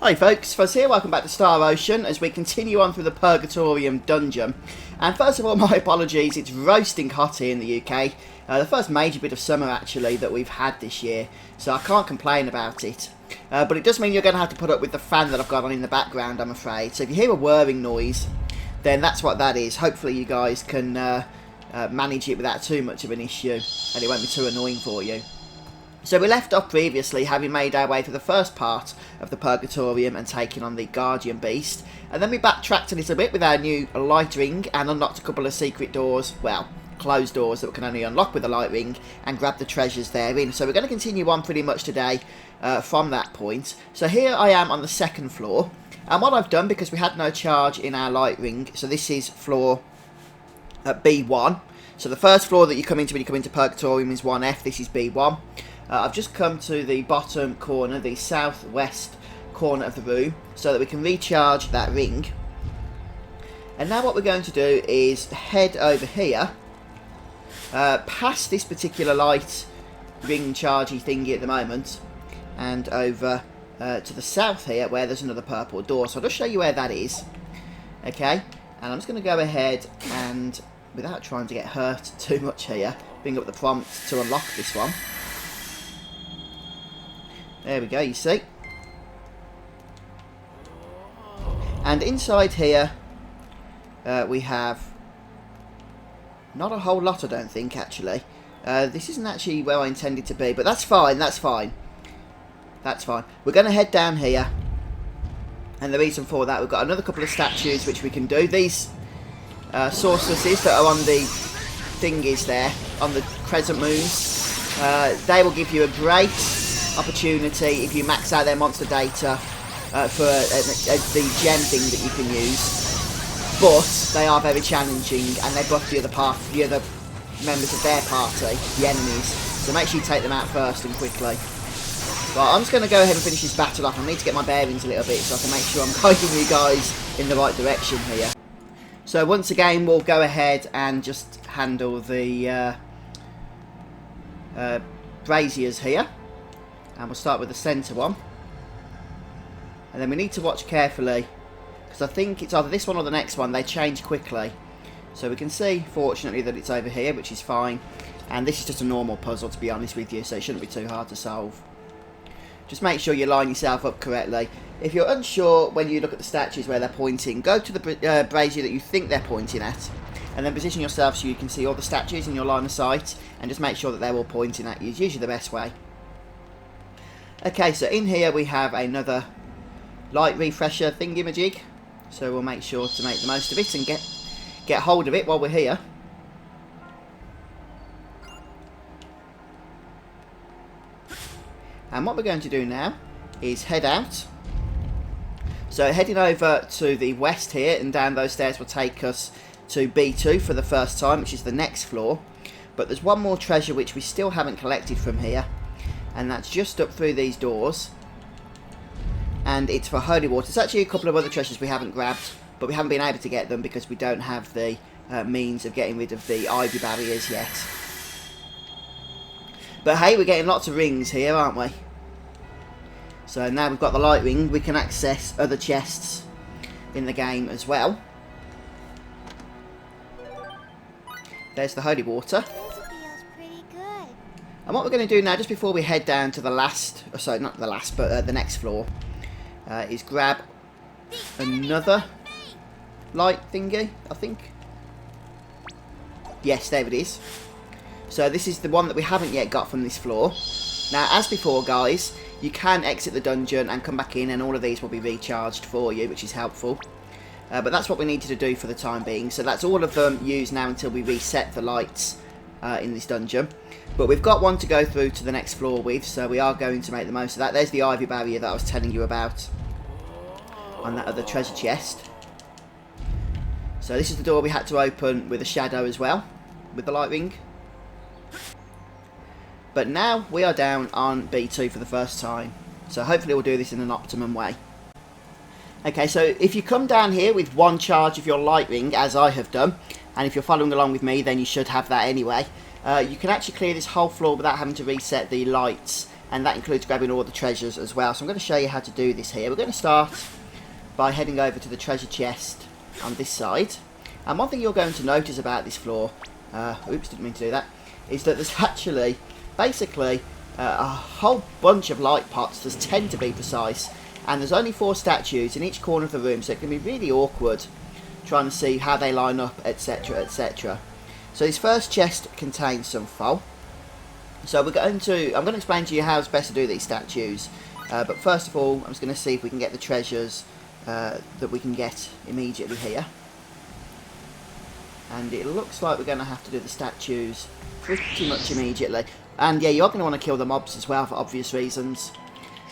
Hi folks, Fuzz here, welcome back to Star Ocean as we continue on through the Purgatorium dungeon. And first of all, my apologies, it's roasting hot here in the UK. The first major bit of summer actually that we've had this year, so I can't complain about it. But it does mean you're going to have to put up with the fan that I've got on in the background, I'm afraid. So if you hear a whirring noise, then that's what that is. Hopefully you guys can manage it without too much of an issue and it won't be too annoying for you. So we left off previously having made our way through the first part of the Purgatorium and taken on the Guardian Beast. And then we backtracked a little bit with our new light ring and unlocked a couple of secret doors, well, closed doors that we can only unlock with the light ring, and grabbed the treasures therein. So we're going to continue on pretty much today from that point. So here I am on the second floor. And what I've done, because we had no charge in our light ring, so this is floor B1. So the first floor that you come into when you come into Purgatorium is 1F, this is B1. I've just come to the bottom corner, the southwest corner of the room, so that we can recharge that ring. And now what we're going to do is head over here, past this particular light ring chargey thingy at the moment, and over to the south here, where there's another purple door. So I'll just show you where that is. Okay, and I'm just going to go ahead and, without trying to get hurt too much here, bring up the prompt to unlock this one. There we go, you see. And inside here, we have not a whole lot, I don't think, actually. This isn't actually where I intended to be, but that's fine, that's fine. That's fine. We're going to head down here. And the reason for that, we've got another couple of statues which we can do. These sorceresses that are on the thingies there, on the crescent moons, they will give you a great opportunity if you max out their monster data for the gem thing that you can use, but they are very challenging and they buff the other members of their party, the enemies, so make sure you take them out first and quickly. Right, I'm just going to go ahead and finish this battle up. I need to get my bearings a little bit so I can make sure I'm guiding you guys in the right direction here. So once again we'll go ahead and just handle the braziers here. And we'll start with the centre one. And then we need to watch carefully, because I think it's either this one or the next one. They change quickly. So we can see, fortunately, that it's over here, which is fine. And this is just a normal puzzle, to be honest with you, so it shouldn't be too hard to solve. Just make sure you line yourself up correctly. If you're unsure when you look at the statues where they're pointing, go to the brazier that you think they're pointing at. And then position yourself so you can see all the statues in your line of sight. And just make sure that they're all pointing at you. It's usually the best way. Okay, so in here we have another light refresher thingy-majig, so we'll make sure to make the most of it and get hold of it while we're here. And what we're going to do now is head out. So heading over to the west here and down those stairs will take us to B2 for the first time, which is the next floor. But there's one more treasure which we still haven't collected from here. And that's just up through these doors. And it's for holy water. There's actually a couple of other treasures we haven't grabbed, but we haven't been able to get them because we don't have the means of getting rid of the ivy barriers yet. But hey, we're getting lots of rings here, aren't we? So now we've got the light ring, we can access other chests in the game as well. There's the holy water. And what we're going to do now, just before we head down to the last, sorry, not the last, but the next floor, is grab another light thingy, I think. Yes, there it is. So this is the one that we haven't yet got from this floor. Now, as before, guys, you can exit the dungeon and come back in, and all of these will be recharged for you, which is helpful. But that's what we needed to do for the time being. So that's all of them used now until we reset the lights in this dungeon. But we've got one to go through to the next floor with, so we are going to make the most of that. There's the ivy barrier that I was telling you about on that other treasure chest. So this is the door we had to open with a shadow as well, with the light ring. But now we are down on B2 for the first time, so hopefully we'll do this in an optimum way. Okay, so if you come down here with one charge of your light ring, as I have done, and if you're following along with me, then you should have that anyway. You can actually clear this whole floor without having to reset the lights and that includes grabbing all the treasures as well. So I'm going to show you how to do this here. We're going to start by heading over to the treasure chest on this side. And one thing you're going to notice about this floor, oops, didn't mean to do that, is that there's actually basically a whole bunch of light pots. There's 10 to be precise, and there's only 4 statues in each corner of the room, so it can be really awkward trying to see how they line up, etc, etc. So this first chest contains some foal. So I'm going to explain to you how it's best to do these statues, but first of all I'm just going to see if we can get the treasures that we can get immediately here. And it looks like we're going to have to do the statues pretty much immediately. And yeah, you're going to want to kill the mobs as well for obvious reasons.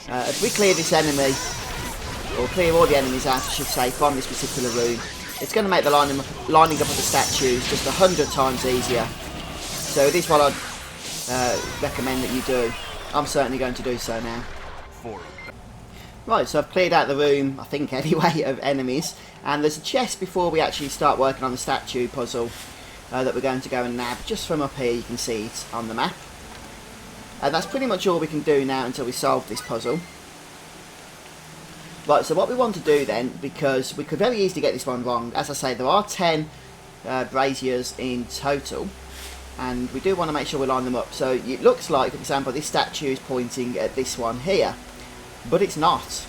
If we clear this enemy, or clear all the enemies out, I should say, from this particular room, it's going to make the lining up of the statues just 100 times easier. So it is what I'd recommend that you do. I'm certainly going to do so now. Right, so I've cleared out the room, I think anyway, of enemies. And there's a chest before we actually start working on the statue puzzle that we're going to go and nab. Just from up here you can see it on the map. And that's pretty much all we can do now until we solve this puzzle. Right, so what we want to do then, because we could very easily get this one wrong. As I say, there are 10 braziers in total. And we do want to make sure we line them up. So it looks like, for example, this statue is pointing at this one here. But it's not.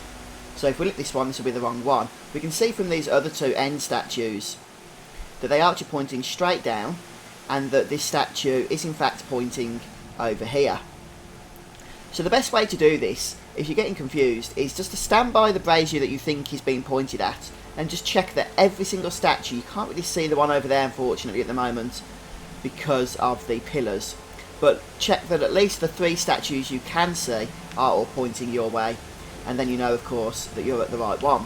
So if we look at this one, this will be the wrong one. We can see from these other 2 end statues that they are actually pointing straight down, and that this statue is in fact pointing over here. So the best way to do this, if you're getting confused, is just to stand by the brazier that you think is being pointed at, and just check that every single statue, you can't really see the one over there unfortunately at the moment because of the pillars, but check that at least the 3 statues you can see are all pointing your way, and then you know of course that you're at the right one.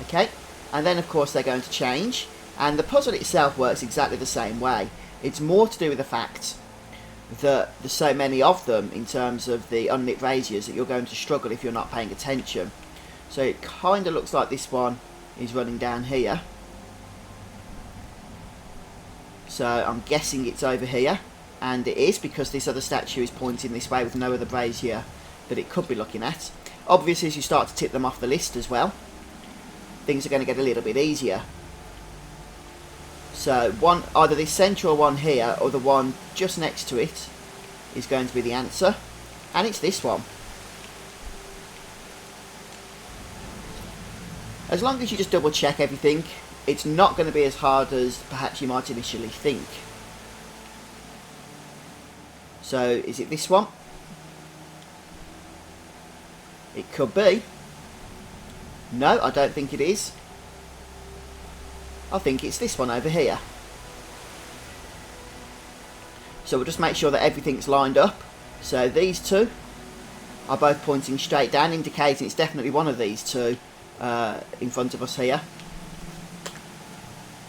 Okay, and then of course they're going to change, and the puzzle itself works exactly the same way. It's more to do with the fact that there's so many of them in terms of the unlit braziers that you're going to struggle if you're not paying attention. So it kind of looks like this one is running down here. So I'm guessing it's over here, and it is because this other statue is pointing this way with no other brazier that it could be looking at. Obviously as you start to tip them off the list as well, things are going to get a little bit easier. So either this central one here or the one just next to it is going to be the answer, and it's this one. As long as you just double check everything, it's not going to be as hard as perhaps you might initially think. So is it this one? It could be. No, I don't think it is. I think it's this one over here. So we'll just make sure that everything's lined up. So these 2 are both pointing straight down, indicating it's definitely one of these 2 in front of us here.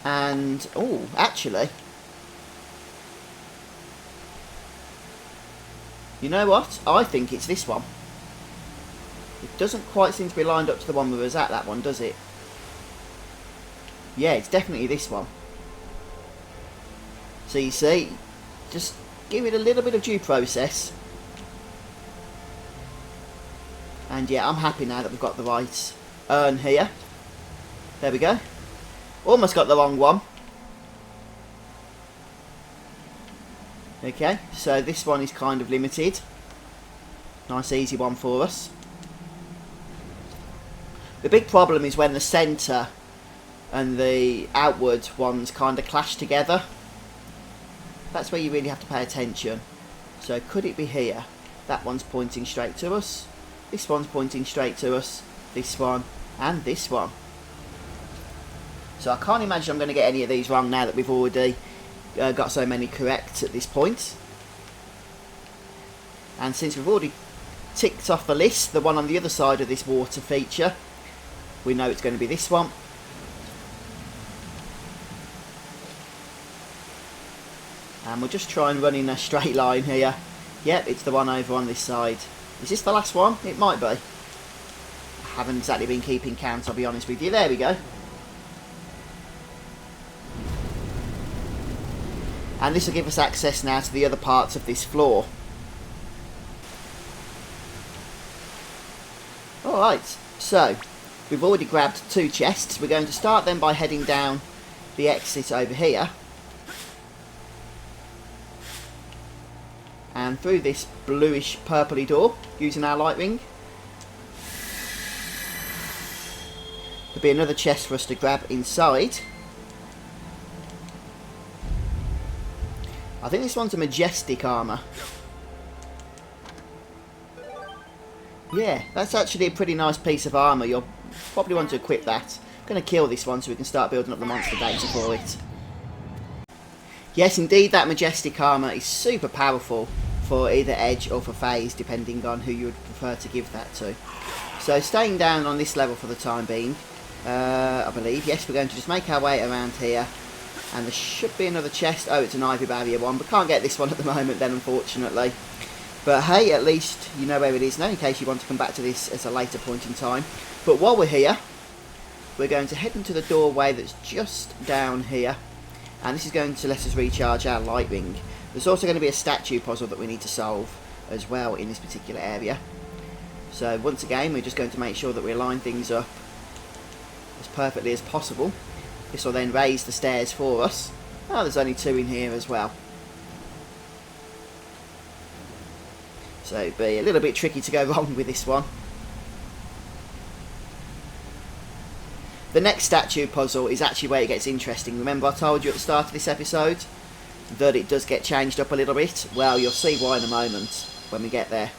And, oh, actually, you know what? I think it's this one. It doesn't quite seem to be lined up to the one we was at, that one, does it? Yeah, it's definitely this one. So you see, just give it a little bit of due process. And yeah, I'm happy now that we've got the right urn here. There we go. Almost got the wrong one. Okay, so this one is kind of limited. Nice easy one for us. The big problem is when the centre and the outward ones kind of clash together. That's where you really have to pay attention. So could it be here? That one's pointing straight to us. This one's pointing straight to us. This one and this one. So I can't imagine I'm going to get any of these wrong now that we've already got so many correct at this point. And since we've already ticked off the list, the one on the other side of this water feature, we know it's going to be this one. And we'll just try and run in a straight line here. Yep, it's the one over on this side. Is this the last one? It might be. I haven't exactly been keeping count, I'll be honest with you. There we go. And this will give us access now to the other parts of this floor. Alright, so we've already grabbed 2 chests. We're going to start then by heading down the exit over here. And through this bluish purpley door, using our light ring. There'll be another chest for us to grab inside. I think this one's a majestic armour. Yeah, that's actually a pretty nice piece of armour. You'll probably want to equip that. I'm going to kill this one so we can start building up the monster data for it. Yes, indeed, that majestic armour is super powerful for either Edge or for Phase, depending on who you would prefer to give that to. So, staying down on this level for the time being, I believe. Yes, we're going to just make our way around here. And there should be another chest. Oh, it's an ivy barrier one, but can't get this one at the moment then, unfortunately. But hey, at least you know where it is now, in case you want to come back to this at a later point in time. But while we're here, we're going to head into the doorway that's just down here. And this is going to let us recharge our light ring. There's also going to be a statue puzzle that we need to solve as well in this particular area. So once again, we're just going to make sure that we align things up as perfectly as possible. This will then raise the stairs for us. Oh, there's only 2 in here as well. So it'd be a little bit tricky to go wrong with this one. The next statue puzzle is actually where it gets interesting. Remember I told you at the start of this episode that it does get changed up a little bit? Well, you'll see why in a moment when we get there.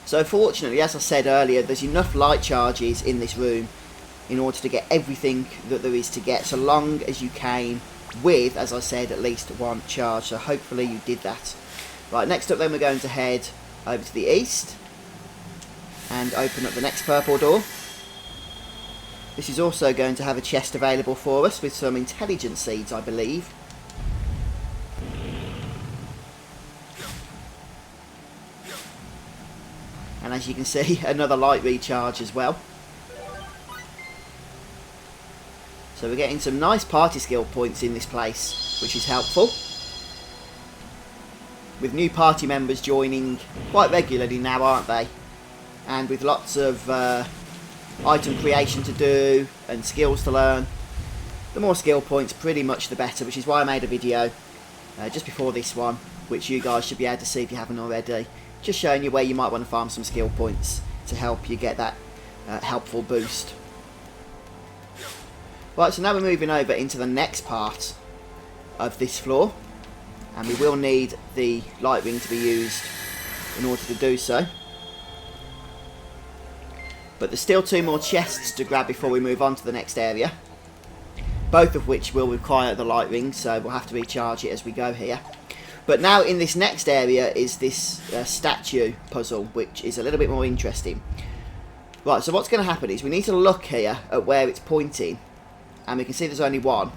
So fortunately, as I said earlier, there's enough light charges in this room in order to get everything that there is to get, so long as you came with, as I said, at least 1 charge. So hopefully you did that. Right, next up then we're going to head over to the east and open up the next purple door. This is also going to have a chest available for us with some intelligence seeds, I believe. And as you can see, another light recharge as well. So we're getting some nice party skill points in this place, which is helpful. With new party members joining quite regularly now, aren't they? And with lots of item creation to do and skills to learn. The more skill points, pretty much the better, which is why I made a video just before this one, which you guys should be able to see if you haven't already. Just showing you where you might want to farm some skill points to help you get that helpful boost. Right, so now we're moving over into the next part of this floor. And we will need the light ring to be used in order to do so. But there's still 2 more chests to grab before we move on to the next area. Both of which will require the light ring, so we'll have to recharge it as we go here. But now in this next area is this statue puzzle, which is a little bit more interesting. Right, so what's going to happen is we need to look here at where it's pointing. And we can see there's only 1.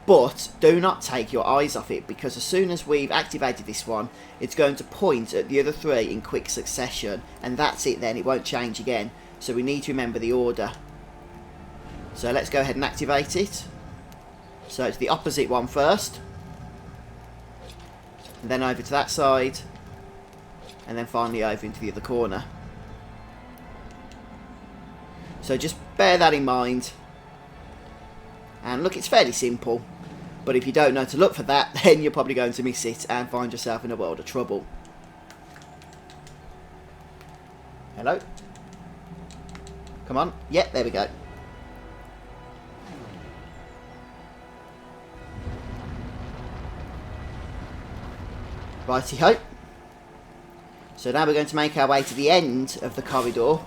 But do not take your eyes off it, because as soon as we've activated this one, it's going to point at the other 3 in quick succession. And that's it then, it won't change again. So we need to remember the order. So let's go ahead and activate it. So it's the opposite one first. And then over to that side. And then finally over into the other corner. So just bear that in mind. And look, it's fairly simple. But if you don't know to look for that, then you're probably going to miss it and find yourself in a world of trouble. Hello? Come on. Yep, there we go. Righty-ho. So now we're going to make our way to the end of the corridor.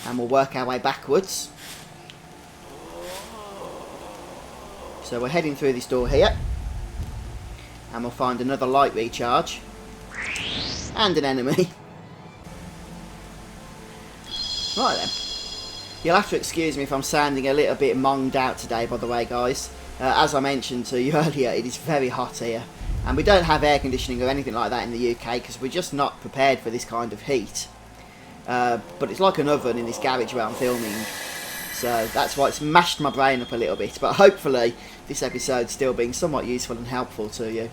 And we'll work our way backwards. So we're heading through this door here. And we'll find another light recharge. And an enemy. Right then. You'll have to excuse me if I'm sounding a little bit monged out today, by the way, guys. As I mentioned to you earlier, it is very hot here. And we don't have air conditioning or anything like that in the UK because we're just not prepared for this kind of heat. But it's like an oven in this garage where I'm filming. So that's why it's mashed my brain up a little bit. But hopefully this episode's still being somewhat useful and helpful to you.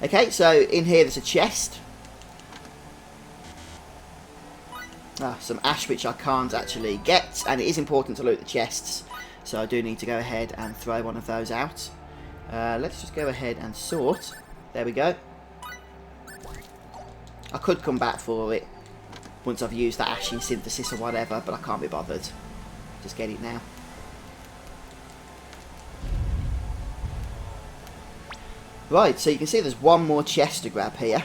Okay, so in here there's a chest. Some ash which I can't actually get, and it is important to loot the chests, so I do need to go ahead and throw one of those out. Let's just go ahead and sort. There we go. I could come back for it once I've used that ashy synthesis or whatever, but I can't be bothered. Just get it now. Right, so you can see there's one more chest to grab here.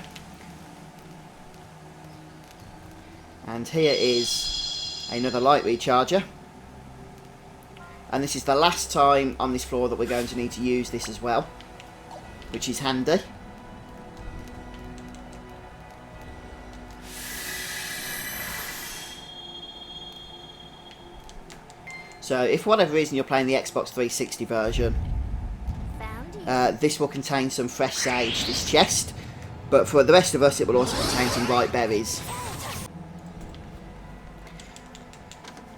And here is another light recharger. And this is the last time on this floor that we're going to need to use this as well, which is handy. So if for whatever reason you're playing the Xbox 360 version, this will contain some fresh sage, this chest. But for the rest of us, it will also contain some ripe berries.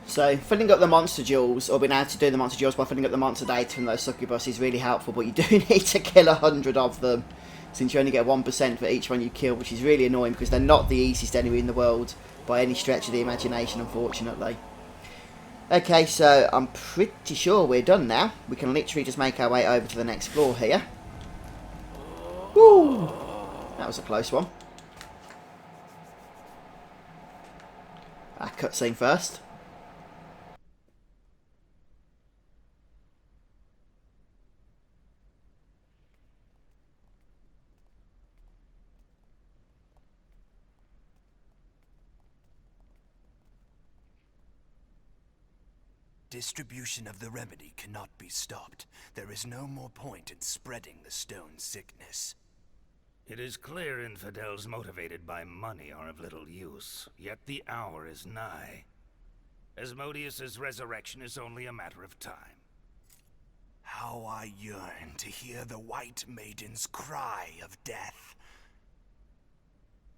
So filling up the monster jewels, or being able to do the monster jewels by filling up the monster data from those succubus is really helpful, but you do need to kill 100 of them, since you only get 1% for each one you kill, which is really annoying because they're not the easiest enemy in the world by any stretch of the imagination, unfortunately. Okay, so I'm pretty sure we're done now. We can literally just make our way over to the next floor here. Woo! That was a close one. Cutscene first. Distribution of the remedy cannot be stopped. There is no more point in spreading the stone sickness. It is clear infidels motivated by money are of little use, yet the hour is nigh. Asmodeus's resurrection is only a matter of time. How I yearn to hear the White Maiden's cry of death.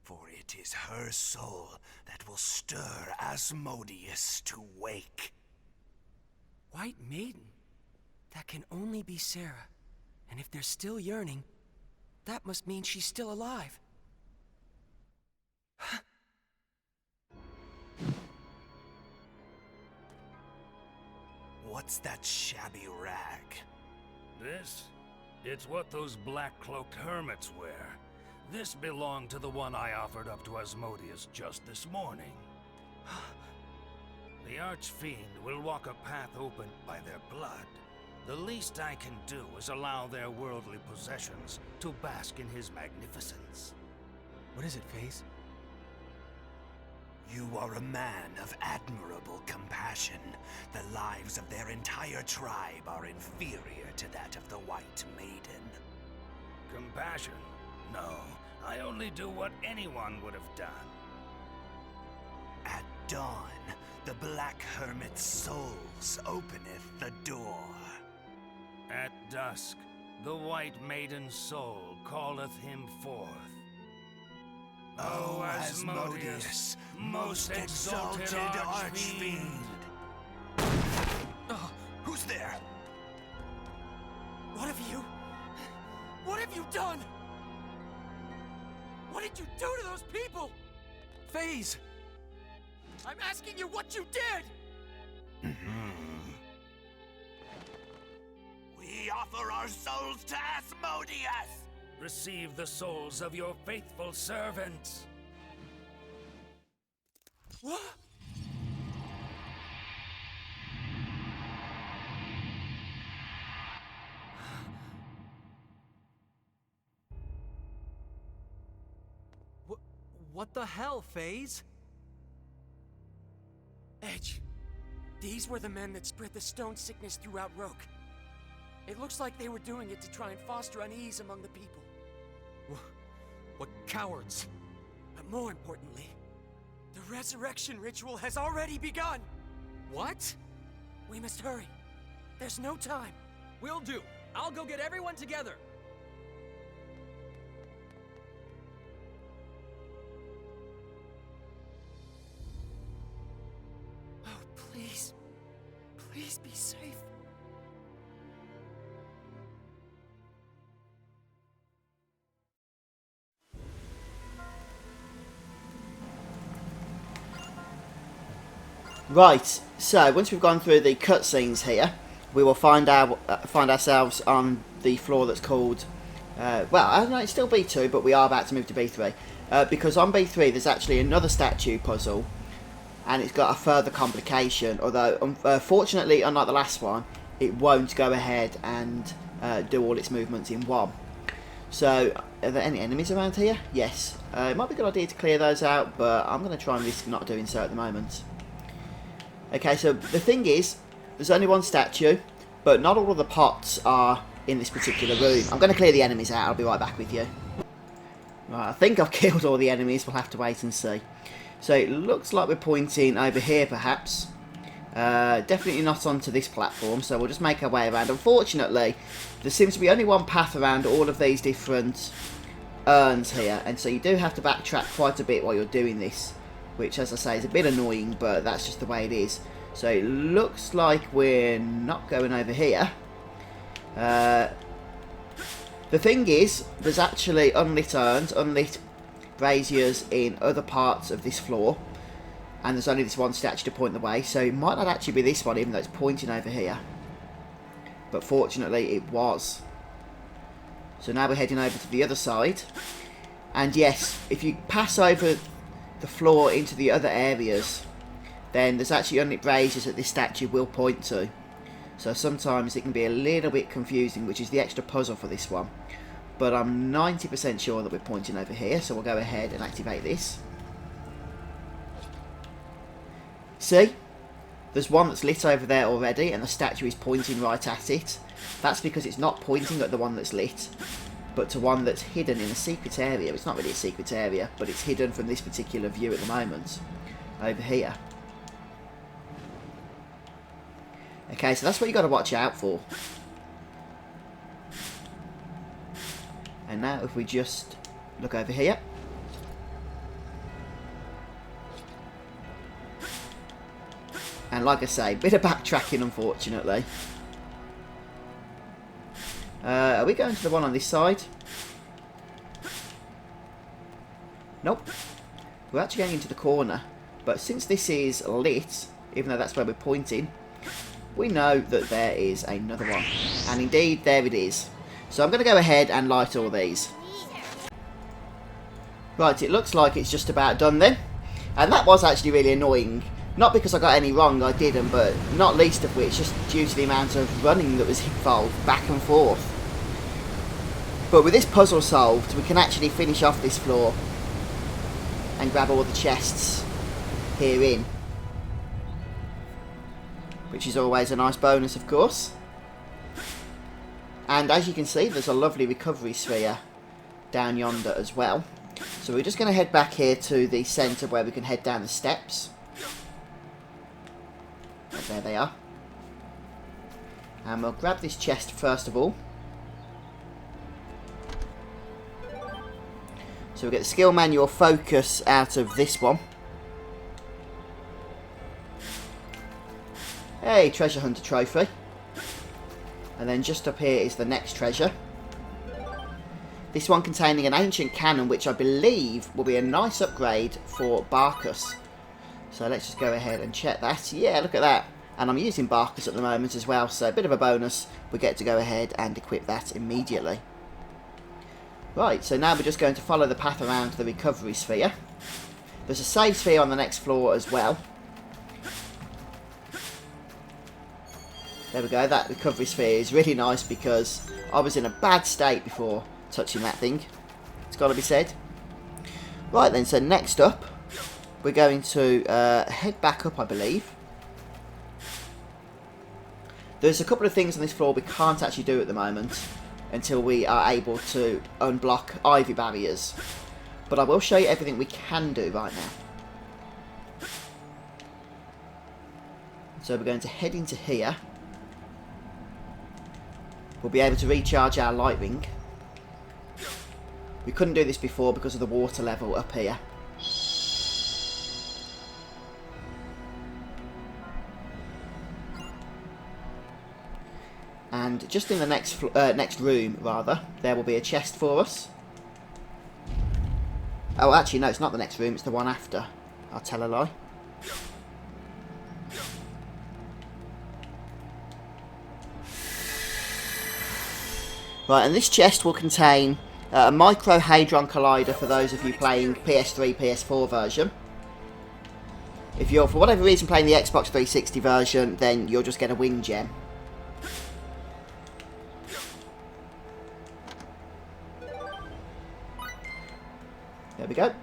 For it is her soul that will stir Asmodeus to wake. White Maiden? That can only be Sarah. And if they're still yearning, that must mean she's still alive. What's that shabby rag? This? It's what those black-cloaked hermits wear. This belonged to the one I offered up to Asmodeus just this morning. The Archfiend will walk a path opened by their blood. The least I can do is allow their worldly possessions to bask in his magnificence. What is it, FaZe? You are a man of admirable compassion. The lives of their entire tribe are inferior to that of the White Maiden. Compassion? No, I only do what anyone would have done. At dawn, the Black Hermit's souls openeth the door. At dusk, the White Maiden's soul calleth him forth. O Asmodeus, most exalted Archfiend! Who's there? What have you... What have you done? What did you do to those people? FaZe! I'm asking you what you did! We offer our souls to Asmodeus! Receive the souls of your faithful servants. What? What the hell, FaZe? Edge, these were the men that spread the stone sickness throughout Roke. It looks like they were doing it to try and foster unease among the people. What cowards! But more importantly, the resurrection ritual has already begun! What? We must hurry. There's no time. Will do. I'll go get everyone together. Oh, please. Please be safe. Right, so once we've gone through the cutscenes here, we will find ourselves on the floor that's called, well, I don't know, it's still B2, but we are about to move to B3. Because on B3 there's actually another statue puzzle, and it's got a further complication, although fortunately, unlike the last one, it won't go ahead and do all its movements in one. So, are there any enemies around here? Yes. It might be a good idea to clear those out, but I'm going to try and risk not doing so at the moment. Okay, so the thing is, there's only one statue, but not all of the pots are in this particular room. I'm going to clear the enemies out, I'll be right back with you. Right, I think I've killed all the enemies, we'll have to wait and see. So it looks like we're pointing over here perhaps. Definitely not onto this platform, so we'll just make our way around. Unfortunately, there seems to be only one path around all of these different urns here, and so you do have to backtrack quite a bit while you're doing this, which, as I say, is a bit annoying, but that's just the way it is. So it looks like we're not going over here. The thing is, there's actually unlit urns, unlit braziers in other parts of this floor, and there's only this one statue to point the way, so it might not actually be this one, even though it's pointing over here. But fortunately, it was. So now we're heading over to the other side. And yes, if you pass over the floor into the other areas, then there's actually unlit braziers that this statue will point to. So sometimes it can be a little bit confusing, which is the extra puzzle for this one. But I'm 90% sure that we're pointing over here, so we'll go ahead and activate this. See? There's one that's lit over there already, and the statue is pointing right at it. That's because it's not pointing at the one that's lit, but to one that's hidden in a secret area. It's not really a secret area, but it's hidden from this particular view at the moment. Over here. Okay, so that's what you've got to watch out for. And now if we just look over here. And like I say, bit of backtracking unfortunately. Are we going to the one on this side? Nope. We're actually going into the corner. But since this is lit, even though that's where we're pointing, we know that there is another one. And indeed, there it is. So I'm going to go ahead and light all these. Right, it looks like it's just about done then. And that was actually really annoying. Not because I got any wrong, I didn't, but not least of which just due to the amount of running that was involved back and forth. But with this puzzle solved, we can actually finish off this floor and grab all the chests herein, which is always a nice bonus, of course. And as you can see, there's a lovely recovery sphere down yonder as well. So we're just going to head back here to the centre where we can head down the steps. And there they are. And we'll grab this chest first of all. So we'll get the skill manual focus out of this one. Hey, treasure hunter trophy. And then just up here is the next treasure. This one containing an ancient cannon, which I believe will be a nice upgrade for Barkus. So let's just go ahead and check that. Yeah, look at that. And I'm using Barkus at the moment as well, so a bit of a bonus. We get to go ahead and equip that immediately. Right, so now we're just going to follow the path around the recovery sphere. There's a save sphere on the next floor as well. There we go, that recovery sphere is really nice because I was in a bad state before touching that thing. It's got to be said. Right then, so next up, we're going to head back up, I believe. There's a couple of things on this floor we can't actually do at the moment until we are able to unblock ivy barriers. But I will show you everything we can do right now. So we're going to head into here. We'll be able to recharge our light ring. We couldn't do this before because of the water level up here. And just in the next room, rather, there will be a chest for us. Oh, actually, no, it's not the next room, it's the one after. I'll tell a lie. Right, and this chest will contain a micro hadron collider for those of you playing PS3, PS4 version. If you're, for whatever reason, playing the Xbox 360 version, then you'll just get a wing gem. There we go.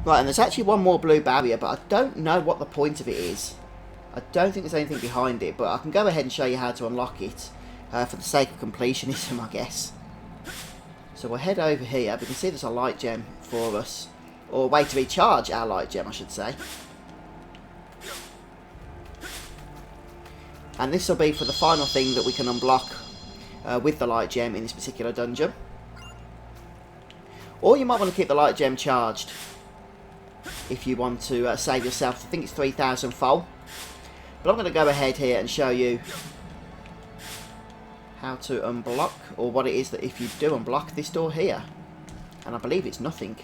Right, and there's actually one more blue barrier, but I don't know what the point of it is. I don't think there's anything behind it, but I can go ahead and show you how to unlock it, for the sake of completionism, I guess. So we'll head over here. We can see there's a light gem for us, or a way to recharge our light gem, I should say. And this will be for the final thing that we can unblock with the light gem in this particular dungeon. Or you might want to keep the light gem charged if you want to save yourself. I think it's 3,000 fold. But I'm going to go ahead here and show you how to unblock, or what it is that if you do unblock this door here. And I believe it's nothing.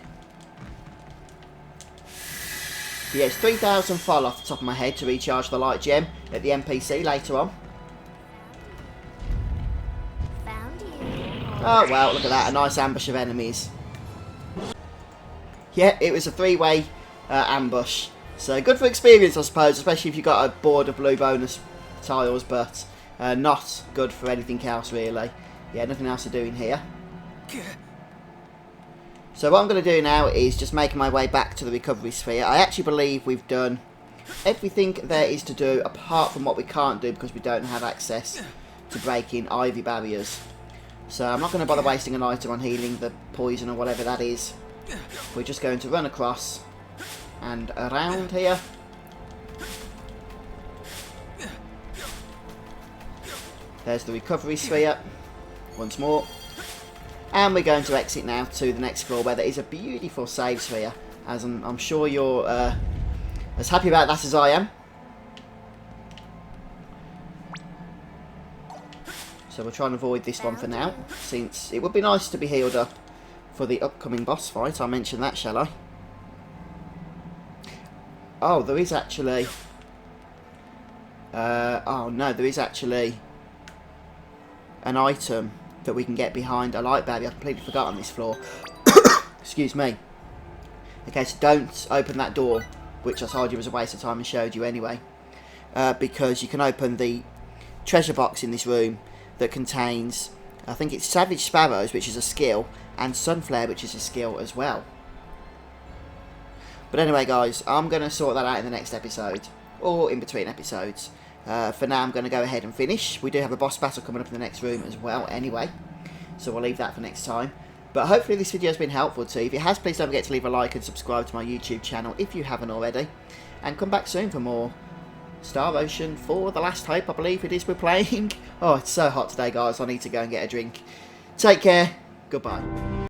But yeah, it's 3,000 fold off the top of my head to recharge the light gem at the NPC later on. Found you. Oh well, look at that, a nice ambush of enemies. Yeah, it was a three-way ambush. So good for experience, I suppose, especially if you've got a board of blue bonus tiles, but not good for anything else, really. Yeah, nothing else to do in here. So what I'm going to do now is just make my way back to the recovery sphere. I actually believe we've done everything there is to do, apart from what we can't do because we don't have access to breaking ivy barriers. So I'm not going to bother wasting an item on healing the poison or whatever that is. We're just going to run across and around here. There's the recovery sphere once more, and we're going to exit now to the next floor, where there is a beautiful save sphere, as I'm sure you're as happy about that as I am. So we'll try and avoid this one for now, since it would be nice to be healed up for the upcoming boss fight. I'll mention that, shall I? Oh, there is actually... oh no, there is actually an item that we can get behind a light barrier. I completely forgot on this floor. Excuse me. Okay, so don't open that door, which I told you was a waste of time and showed you anyway. Because you can open the treasure box in this room that contains, I think it's Savage Sparrows, which is a skill, and Sunflare, which is a skill as well. But anyway, guys, I'm going to sort that out in the next episode, or in between episodes. For now, I'm going to go ahead and finish. We do have a boss battle coming up in the next room as well, anyway. So we'll leave that for next time. But hopefully this video has been helpful to you. If it has, please don't forget to leave a like and subscribe to my YouTube channel if you haven't already. And come back soon for more Star Ocean for The Last Hope, I believe it is we're playing. Oh, it's so hot today, guys. I need to go and get a drink. Take care. Goodbye.